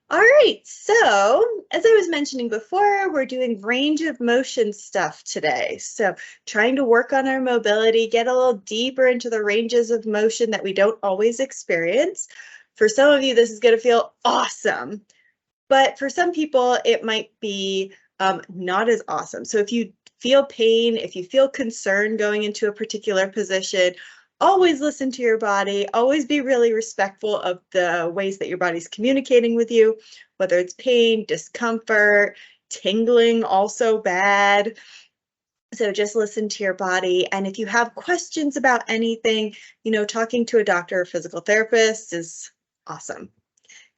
All right, so as I was mentioning before, we're doing range of motion stuff today. So trying to work on our mobility, get a little deeper into the ranges of motion that we don't always experience. For some of you, this is going to feel awesome, but for some people, it might be not as awesome. So if you feel pain, if you feel concern going into a particular position, always listen to your body, always be really respectful of the ways that your body's communicating with you, whether it's pain, discomfort, tingling, also bad. So just listen to your body. And if you have questions about anything, talking to a doctor or physical therapist is awesome.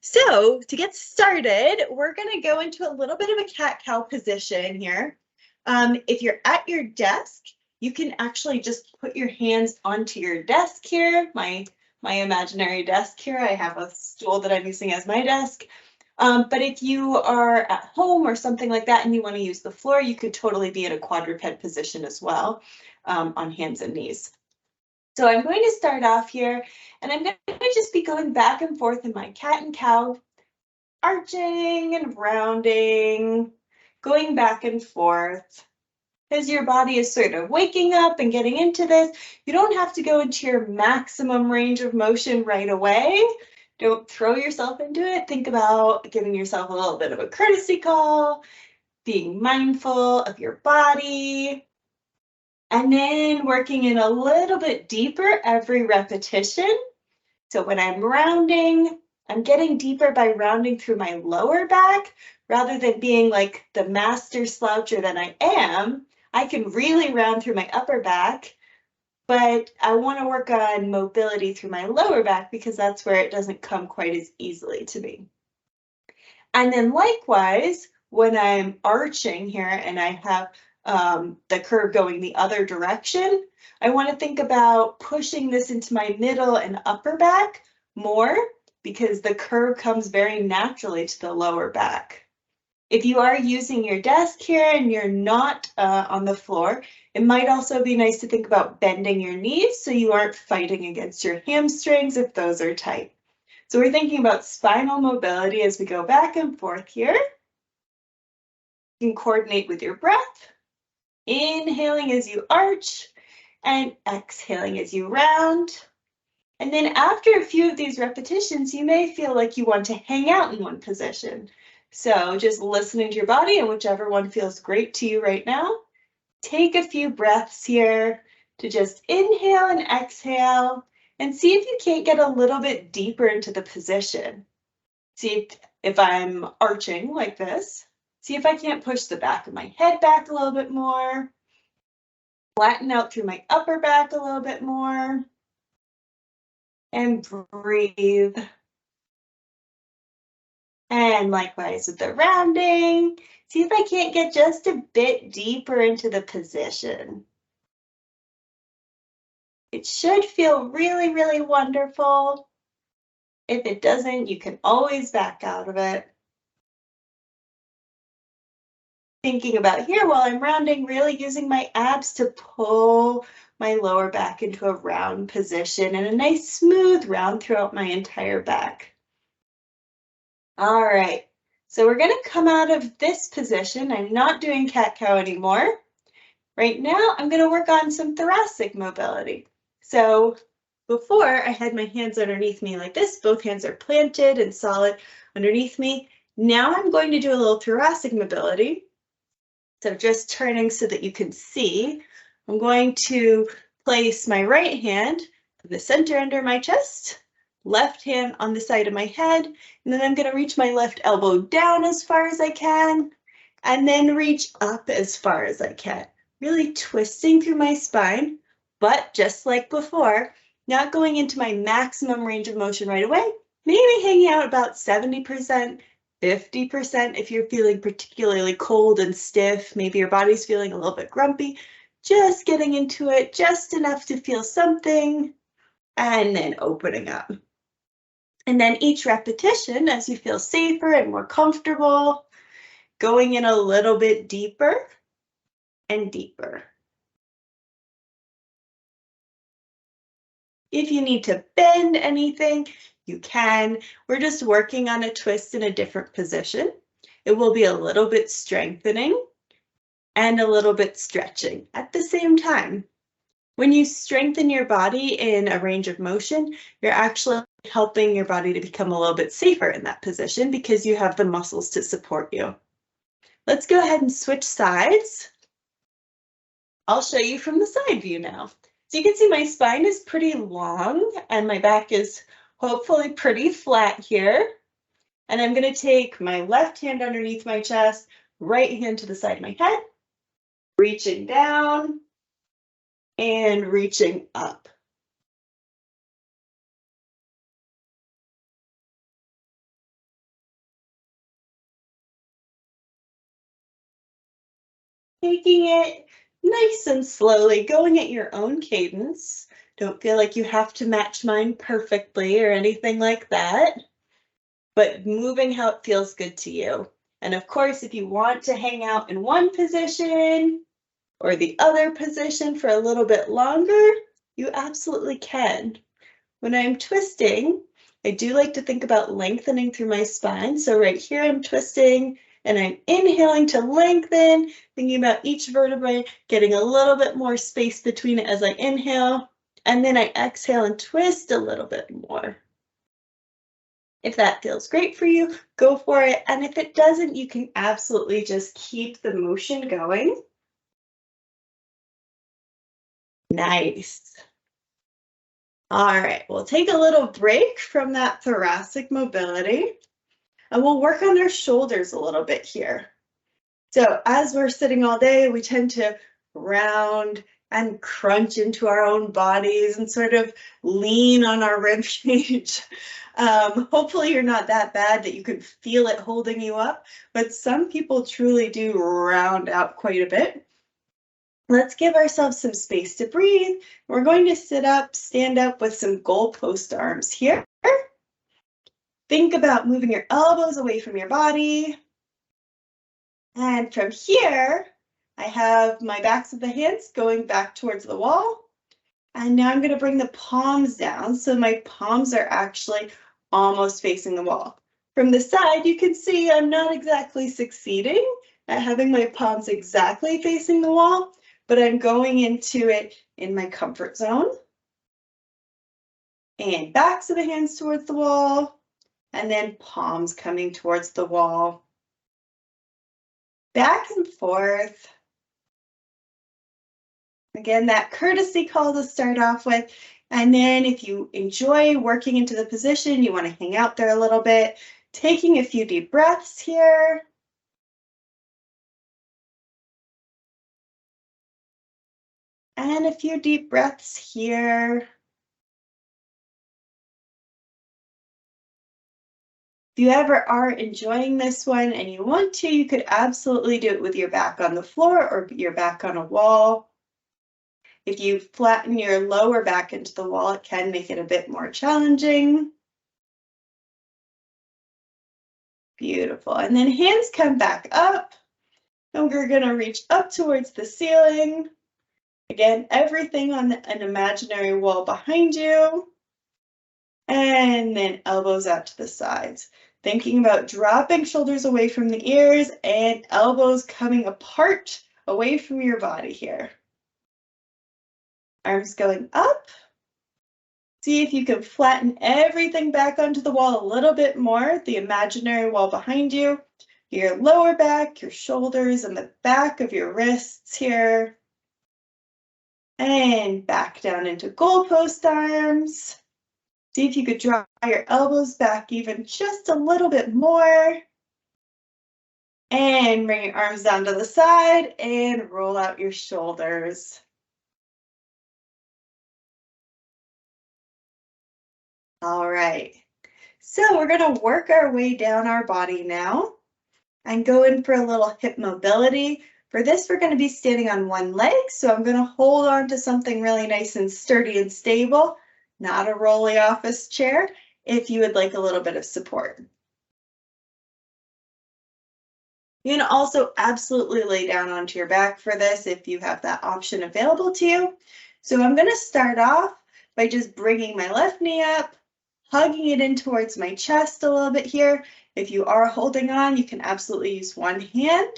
So to get started, we're going to go into a little bit of a cat-cow position here. If you're at your desk, you can actually just put your hands onto your desk here. My imaginary desk here, I have a stool that I'm using as my desk. But if you are at home or something like that and you want to use the floor, you could totally be in a quadruped position as well, on hands and knees. So I'm going to start off here, and I'm going to just be going back and forth in my cat and cow, arching and rounding, going back and forth. As your body is sort of waking up and getting into this, you don't have to go into your maximum range of motion right away. Don't throw yourself into it. Think about giving yourself a little bit of a courtesy call, being mindful of your body, and then working in a little bit deeper every repetition. So when I'm rounding, I'm getting deeper by rounding through my lower back rather than being like the master sloucher that I am. I can really round through my upper back, but I want to work on mobility through my lower back because that's where it doesn't come quite as easily to me. And then likewise, when I'm arching here and I have the curve going the other direction, I want to think about pushing this into my middle and upper back more because the curve comes very naturally to the lower back. If you are using your desk here and you're not on the floor, it might also be nice to think about bending your knees so you aren't fighting against your hamstrings if those are tight. So we're thinking about spinal mobility as we go back and forth here. You can coordinate with your breath, inhaling as you arch and exhaling as you round. And then after a few of these repetitions, you may feel like you want to hang out in one position. So just listening to your body and whichever one feels great to you right now. Take a few breaths here to just inhale and exhale and see if you can't get a little bit deeper into the position. See if I'm arching like this, see if I can't push the back of my head back a little bit more, flatten out through my upper back a little bit more, and breathe. And likewise with the rounding, see if I can't get just a bit deeper into the position. It should feel really, really wonderful. If it doesn't, you can always back out of it. Thinking about here while I'm rounding, really using my abs to pull my lower back into a round position and a nice smooth round throughout my entire back. All right, so we're going to come out of this position. I'm not doing cat-cow anymore. Right now, I'm going to work on some thoracic mobility. So before, I had my hands underneath me like this. Both hands are planted and solid underneath me. Now I'm going to do a little thoracic mobility. So just turning so that you can see, I'm going to place my right hand in the center under my chest, left hand on the side of my head, and then I'm going to reach my left elbow down as far as I can, and then reach up as far as I can, really twisting through my spine, but just like before, not going into my maximum range of motion right away, maybe hanging out about 70%, 50% if you're feeling particularly cold and stiff, maybe your body's feeling a little bit grumpy, just getting into it just enough to feel something, and then opening up. And then each repetition, as you feel safer and more comfortable, going in a little bit deeper and deeper. If you need to bend anything, you can. We're just working on a twist in a different position. It will be a little bit strengthening and a little bit stretching at the same time. When you strengthen your body in a range of motion, you're actually helping your body to become a little bit safer in that position because you have the muscles to support you. Let's go ahead and switch sides. I'll show you from the side view now. So you can see my spine is pretty long and my back is hopefully pretty flat here. And I'm going to take my left hand underneath my chest, right hand to the side of my head, reaching down and reaching up. Taking it nice and slowly, going at your own cadence. Don't feel like you have to match mine perfectly or anything like that, but moving how it feels good to you. And of course, if you want to hang out in one position or the other position for a little bit longer, you absolutely can. When I'm twisting, I do like to think about lengthening through my spine. So right here, I'm twisting and I'm inhaling to lengthen, thinking about each vertebrae, getting a little bit more space between it as I inhale, and then I exhale and twist a little bit more. If that feels great for you, go for it. And if it doesn't, you can absolutely just keep the motion going. Nice. All right, we'll take a little break from that thoracic mobility and we'll work on our shoulders a little bit here. So as we're sitting all day, we tend to round and crunch into our own bodies and sort of lean on our rib cage. Hopefully you're not that bad that you can feel it holding you up, but some people truly do round out quite a bit. Let's give ourselves some space to breathe. We're going to sit up, stand up with some goalpost arms here. Think about moving your elbows away from your body. And from here, I have my backs of the hands going back towards the wall. And now I'm going to bring the palms down. So my palms are actually almost facing the wall. From the side, you can see I'm not exactly succeeding at having my palms exactly facing the wall, but I'm going into it in my comfort zone. And backs of the hands towards the wall, and then palms coming towards the wall. Back and forth. Again, that courtesy call to start off with. And then if you enjoy working into the position, you want to hang out there a little bit, taking a few deep breaths here. And a few deep breaths here. If you ever are enjoying this one and you want to, you could absolutely do it with your back on the floor or your back on a wall. If you flatten your lower back into the wall, it can make it a bit more challenging. Beautiful. And then hands come back up. And we're going to reach up towards the ceiling. Again, everything on an imaginary wall behind you. And then elbows out to the sides. Thinking about dropping shoulders away from the ears and elbows coming apart away from your body here. Arms going up. See if you can flatten everything back onto the wall a little bit more, the imaginary wall behind you, your lower back, your shoulders, and the back of your wrists here. And back down into goalpost arms. See if you could draw your elbows back even just a little bit more. And bring your arms down to the side and roll out your shoulders. All right, so we're going to work our way down our body now and go in for a little hip mobility. For this, we're going to be standing on one leg, so I'm going to hold on to something really nice and sturdy and stable, not a rolly office chair, if you would like a little bit of support. You can also absolutely lay down onto your back for this if you have that option available to you. So I'm going to start off by just bringing my left knee up, hugging it in towards my chest a little bit here. If you are holding on, you can absolutely use one hand.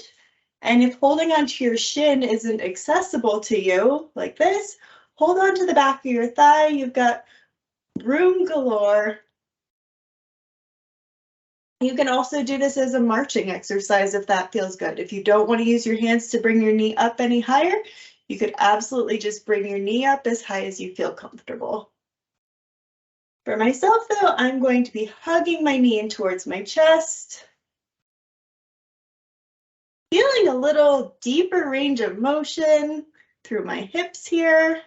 And if holding onto your shin isn't accessible to you, like this, hold on to the back of your thigh. You've got room galore. You can also do this as a marching exercise if that feels good. If you don't want to use your hands to bring your knee up any higher, you could absolutely just bring your knee up as high as you feel comfortable. For myself, though, I'm going to be hugging my knee in towards my chest. Feeling a little deeper range of motion through my hips here.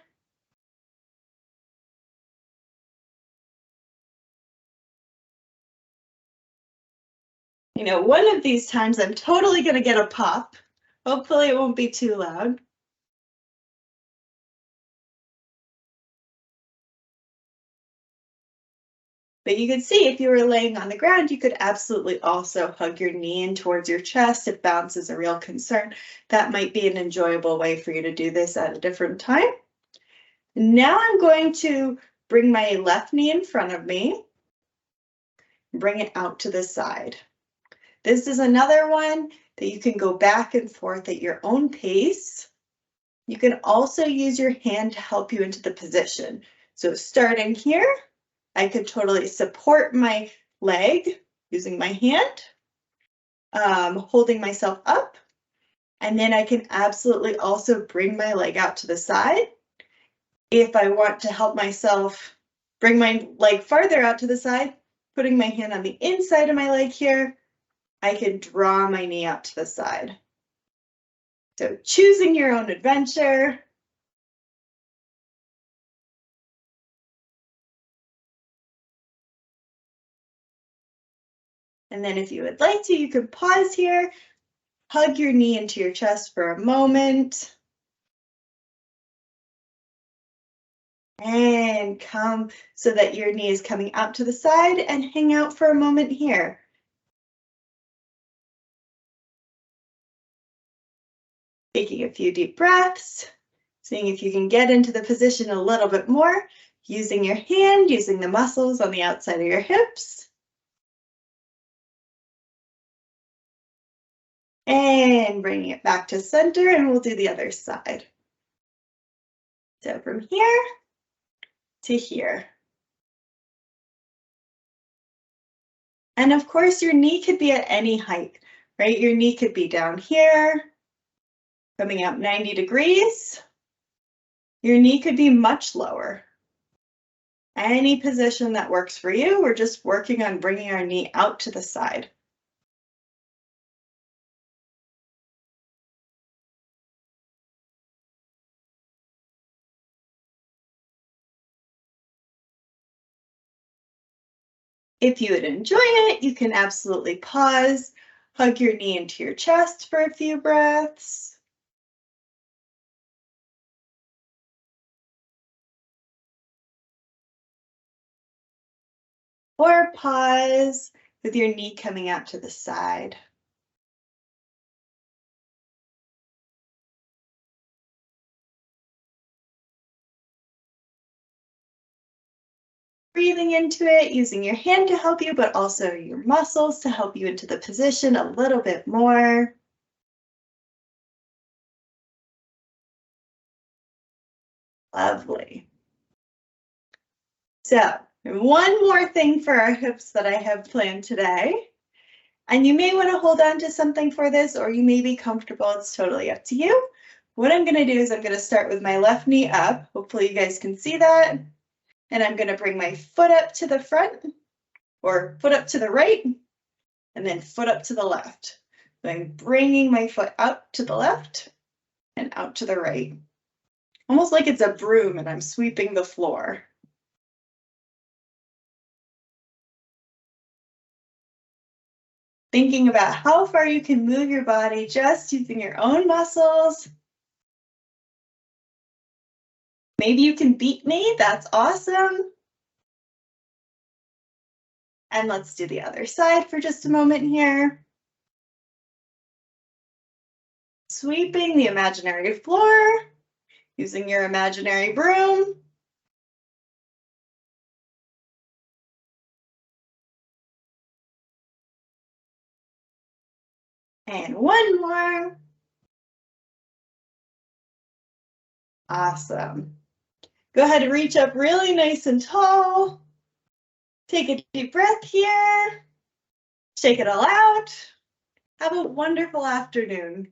You know, one of these times I'm totally going to get a pop. Hopefully it won't be too loud. But you can see if you were laying on the ground, you could absolutely also hug your knee in towards your chest if balance is a real concern. That might be an enjoyable way for you to do this at a different time. Now I'm going to bring my left knee in front of me, bring it out to the side. This is another one that you can go back and forth at your own pace. You can also use your hand to help you into the position. So starting here, I could totally support my leg using my hand, holding myself up. And then I can absolutely also bring my leg out to the side. If I want to help myself bring my leg farther out to the side, putting my hand on the inside of my leg here, I can draw my knee out to the side. So choosing your own adventure. And then if you would like to, you can pause here, hug your knee into your chest for a moment. And come so that your knee is coming out to the side and hang out for a moment here. Taking a few deep breaths, seeing if you can get into the position a little bit more, using your hand, using the muscles on the outside of your hips. And bringing it back to center, and we'll do the other side. So from here to here. And of course, your knee could be at any height, right? Your knee could be down here, coming out 90 degrees. Your knee could be much lower. Any position that works for you, we're just working on bringing our knee out to the side. If you would enjoy it, you can absolutely pause, hug your knee into your chest for a few breaths. Or pause with your knee coming out to the side. Breathing into it, using your hand to help you, but also your muscles to help you into the position a little bit more. Lovely. So, one more thing for our hips that I have planned today. And you may want to hold on to something for this, or you may be comfortable. It's totally up to you. What I'm going to do is I'm going to start with my left knee up. Hopefully you guys can see that. And I'm going to bring my foot up to the front, or foot up to the right, and then foot up to the left. So I'm bringing my foot up to the left and out to the right. Almost like it's a broom and I'm sweeping the floor. Thinking about how far you can move your body just using your own muscles. Maybe you can beat me, that's awesome. And let's do the other side for just a moment here. Sweeping the imaginary floor, using your imaginary broom. And one more. Awesome. Go ahead and reach up really nice and tall. Take a deep breath here. Shake it all out. Have a wonderful afternoon.